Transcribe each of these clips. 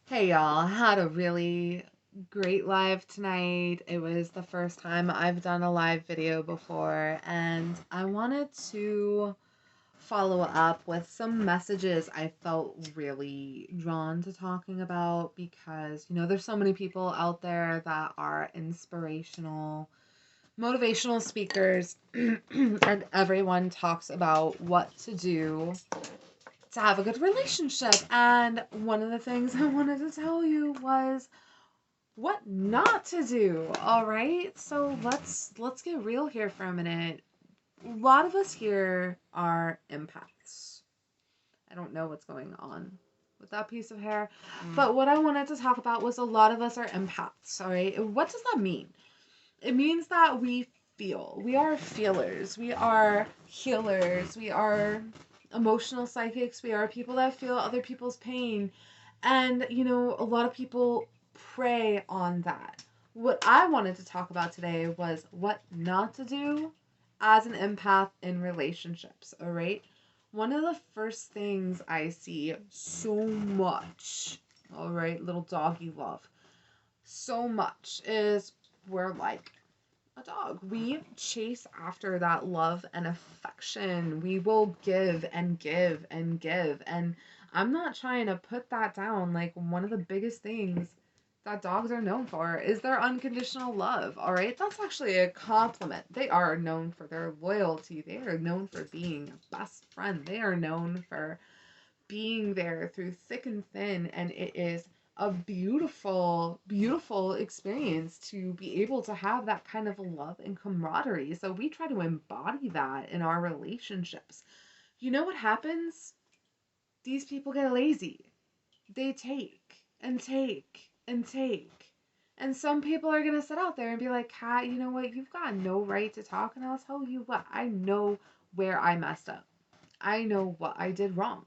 Hey y'all, I had a really great live tonight. It was the first time I've done a live video before, and I wanted to follow up with some messages I felt really drawn to talking about because, there's so many people out there that are inspirational, motivational speakers, and everyone talks about what to do to have a good relationship. And one of the things I wanted to tell you was what not to do. All right? So let's get real here for a minute. A lot of us here are empaths. I don't know what's going on with that piece of hair, but what I wanted to talk about was a lot of us are empaths, all right? What does that mean? It means that we feel. We are feelers. We are healers. We are emotional psychics. We are people that feel other people's pain. And, a lot of people prey on that. What I wanted to talk about today was what not to do as an empath in relationships, all right? One of the first things I see so much, all right, little doggy love, so much is we're like a dog. We chase after that love and affection. We will give and give and give. And I'm not trying to put that down. Like, one of the biggest things that dogs are known for is their unconditional love. All right. That's actually a compliment. They are known for their loyalty. They are known for being a best friend. They are known for being there through thick and thin, and it is a beautiful, beautiful experience to be able to have that kind of love and camaraderie. So we try to embody that in our relationships. You know what happens? These people get lazy. They take and take and take. And some people are going to sit out there and be like, Kat, you know what? You've got no right to talk. And I'll tell you what, I know where I messed up. I know what I did wrong.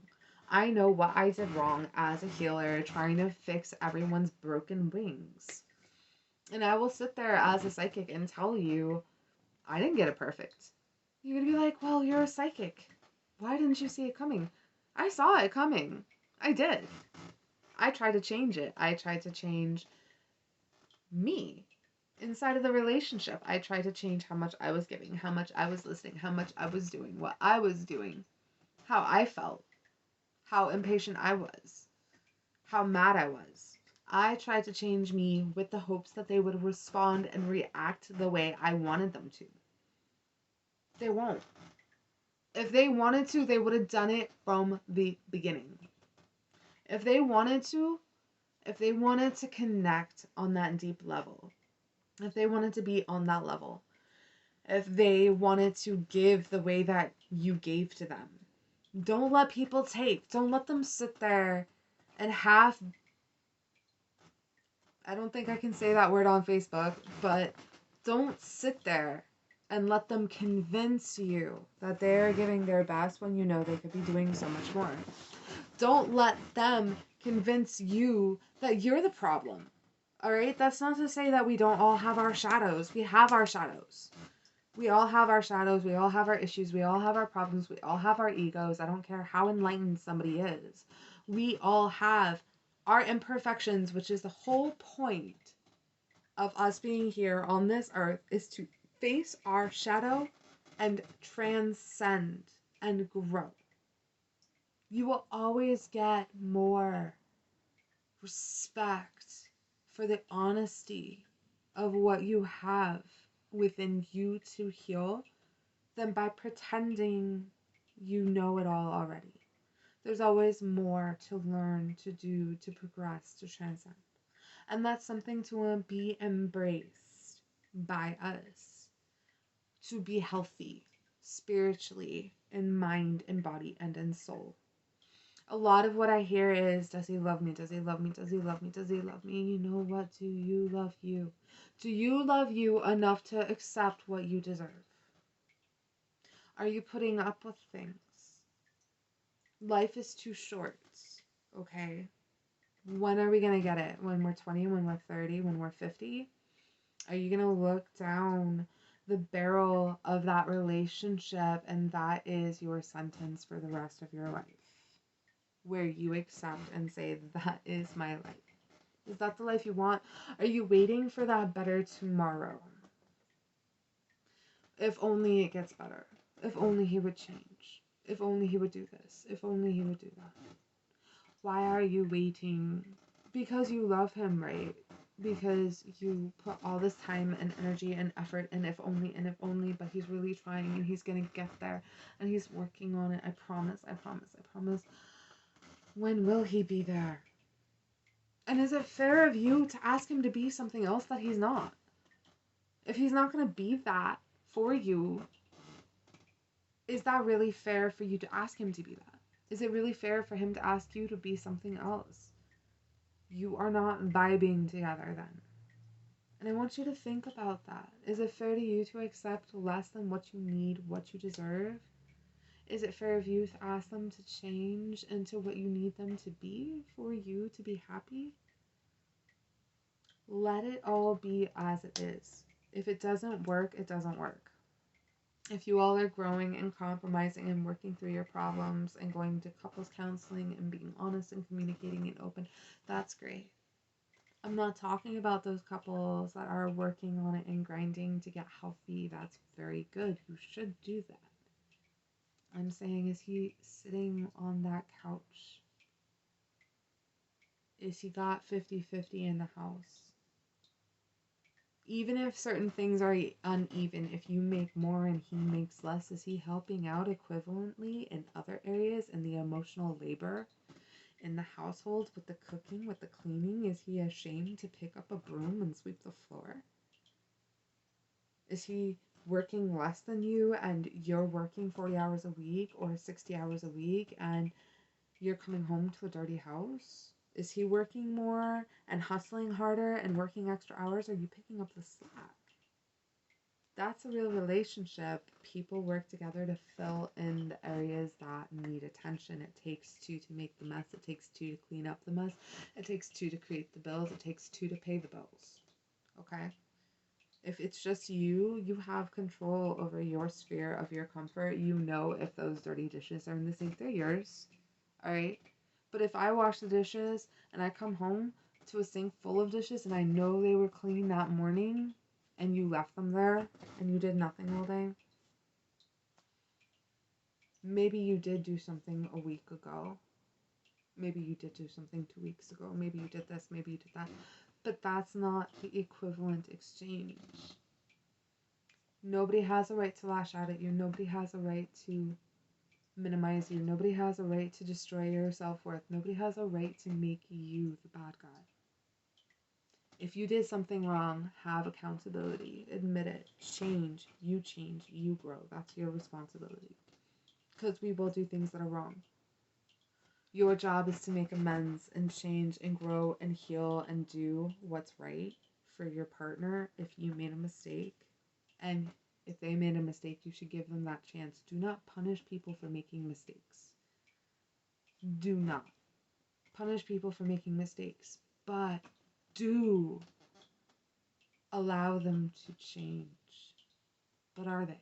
I know what I did wrong as a healer trying to fix everyone's broken wings. And I will sit there as a psychic and tell you, I didn't get it perfect. You're going to be like, well, you're a psychic. Why didn't you see it coming? I saw it coming. I did. I tried to change it. I tried to change me inside of the relationship. I tried to change how much I was giving, how much I was listening, how much I was doing, what I was doing, how I felt, how impatient I was, how mad I was. I tried to change me with the hopes that they would respond and react the way I wanted them to. They won't. If they wanted to, they would have done it from the beginning. If they wanted to, if they wanted to connect on that deep level, if they wanted to be on that level, if they wanted to give the way that you gave to them, don't let people take. Don't let them sit there and half, I don't think I can say that word on Facebook, but don't sit there and let them convince you that they're giving their best when you know they could be doing so much more. Don't let them convince you that you're the problem. All right? That's not to say that we don't all have our shadows. We have our shadows. We all have our shadows. We all have our issues. We all have our problems. We all have our egos. I don't care how enlightened somebody is. We all have our imperfections, which is the whole point of us being here on this earth, is to face our shadow and transcend and grow. You will always get more respect for the honesty of what you have within you to heal than by pretending you know it all already. There's always more to learn, to do, to progress, to transcend. And that's something to be embraced by us, to be healthy spiritually, in mind, in body, and in soul. A lot of what I hear is, does he love me? Does he love me? Does he love me? Does he love me? You know what? Do you love you? Do you love you enough to accept what you deserve? Are you putting up with things? Life is too short, okay? When are we going to get it? When we're 20, when we're 30, when we're 50? Are you going to look down the barrel of that relationship and that is your sentence for the rest of your life? Where you accept and say, that is my life. Is that the life you want? Are you waiting for that better tomorrow? If only it gets better. If only he would change. If only he would do this. If only he would do that. Why are you waiting? Because you love him, right? Because you put all this time and energy and effort and if only, but he's really trying and he's gonna get there and he's working on it. I promise, I promise, I promise. When will he be there? And is it fair of you to ask him to be something else that he's not? If he's not gonna be that for you, is that really fair for you to ask him to be that? Is it really fair for him to ask you to be something else? You are not vibing together then. And I want you to think about that. Is it fair to you to accept less than what you need, what you deserve? Is it fair of you to ask them to change into what you need them to be for you to be happy? Let it all be as it is. If it doesn't work, it doesn't work. If you all are growing and compromising and working through your problems and going to couples counseling and being honest and communicating and open, that's great. I'm not talking about those couples that are working on it and grinding to get healthy. That's very good. You should do that. I'm saying, is he sitting on that couch? Is he got 50-50 in the house? Even if certain things are uneven, if you make more and he makes less, is he helping out equivalently in other areas in the emotional labor in the household with the cooking, with the cleaning? Is he ashamed to pick up a broom and sweep the floor? Is he working less than you and you're working 40 hours a week or 60 hours a week and you're coming home to a dirty house? Is he working more and hustling harder and working extra hours? Or are you picking up the slack? That's a real relationship. People work together to fill in the areas that need attention. It takes two to make the mess. It takes two to clean up the mess. It takes two to create the bills. It takes two to pay the bills. Okay? If it's just you, you have control over your sphere of your comfort. You know if those dirty dishes are in the sink, they're yours. Alright? But if I wash the dishes and I come home to a sink full of dishes and I know they were clean that morning and you left them there and you did nothing all day, maybe you did do something a week ago. Maybe you did do something 2 weeks ago. Maybe you did this, maybe you did that. But that's not the equivalent exchange. Nobody has a right to lash out at you. Nobody has a right to minimize you. Nobody has a right to destroy your self-worth. Nobody has a right to make you the bad guy. If you did something wrong, have accountability. Admit it. Change. You grow. That's your responsibility. Because we will do things that are wrong. Your job is to make amends and change and grow and heal and do what's right for your partner if you made a mistake. And if they made a mistake, you should give them that chance. Do not punish people for making mistakes. Do not punish people for making mistakes, but do allow them to change. But are they?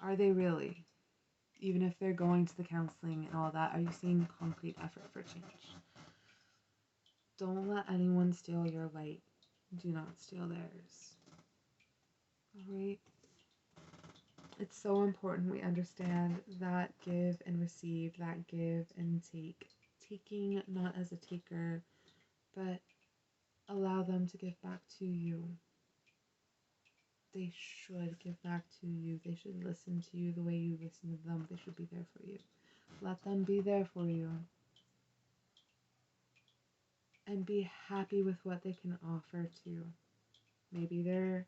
Are they really? Even if they're going to the counseling and all that, are you seeing concrete effort for change? Don't let anyone steal your light. Do not steal theirs. Alright? It's so important we understand that give and receive, that give and take. Taking not as a taker, but allow them to give back to you. They should give back to you. They should listen to you the way you listen to them. They should be there for you. Let them be there for you. And be happy with what they can offer too. Maybe they're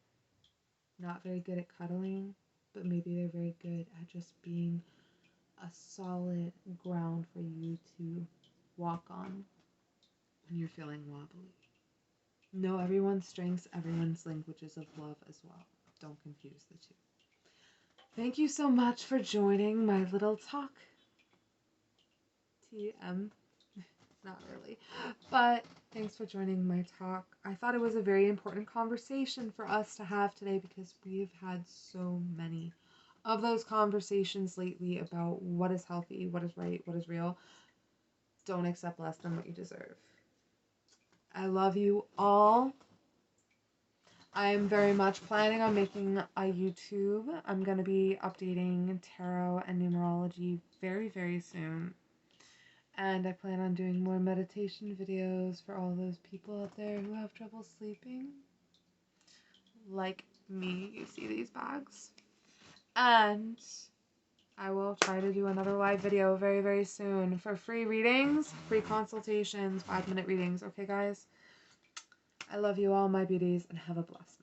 not very good at cuddling, but maybe they're very good at just being a solid ground for you to walk on when you're feeling wobbly. Know everyone's strengths, everyone's languages of love as well. Don't confuse the two. Thank you so much for joining my little talk. TM. Not really. But thanks for joining my talk. I thought it was a very important conversation for us to have today because we've had so many of those conversations lately about what is healthy, what is right, what is real. Don't accept less than what you deserve. I love you all. I am very much planning on making a YouTube. I'm going to be updating tarot and numerology very, very soon. And I plan on doing more meditation videos for all those people out there who have trouble sleeping. Like me, you see these bags. And I will try to do another live video very, very soon for free readings, free consultations, 5-minute readings. Okay, guys? I love you all, my beauties, and have a blessed night.